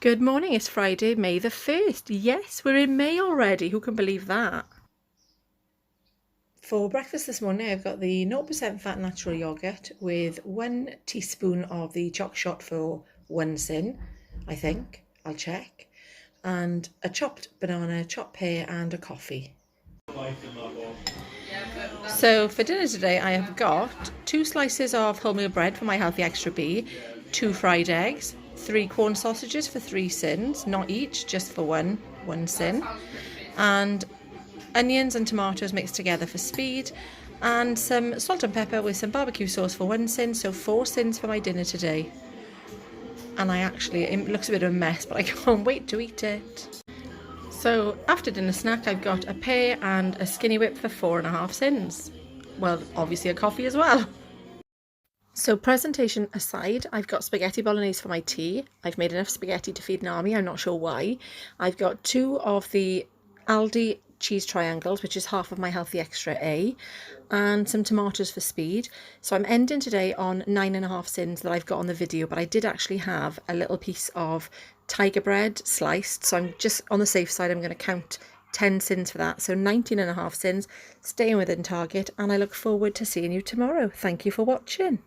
Good morning, it's Friday, May the 1st. Yes, we're in May already. Who can believe that? For breakfast this morning, I've got the 0% fat natural yogurt with 1 teaspoon of the choc shot for 1 sin, I think. I'll check. And a chopped banana, chopped pear, and a coffee. So for dinner today, I have got 2 slices of wholemeal bread for my healthy extra B, 2 fried eggs, 3 corn sausages for 3 sins, not each, just for one sin, and onions and tomatoes mixed together for speed, and some salt and pepper with some barbecue sauce for 1 sin, so 4 sins for my dinner today. And it looks a bit of a mess, but I can't wait to eat it. So after dinner snack, I've got a pear and a skinny whip for 4.5 sins. Well, obviously a coffee as well. So presentation aside, I've got spaghetti bolognese for my tea. I've made enough spaghetti to feed an army, I'm not sure why. I've got 2 of the Aldi cheese triangles, which is half of my healthy extra A, and some tomatoes for speed. So I'm ending today on 9.5 sins that I've got on the video, but I did actually have a little piece of tiger bread sliced, so I'm just on the safe side. I'm going to count 10 sins for that, so 19.5 sins, staying within target, and I look forward to seeing you tomorrow. Thank you for watching.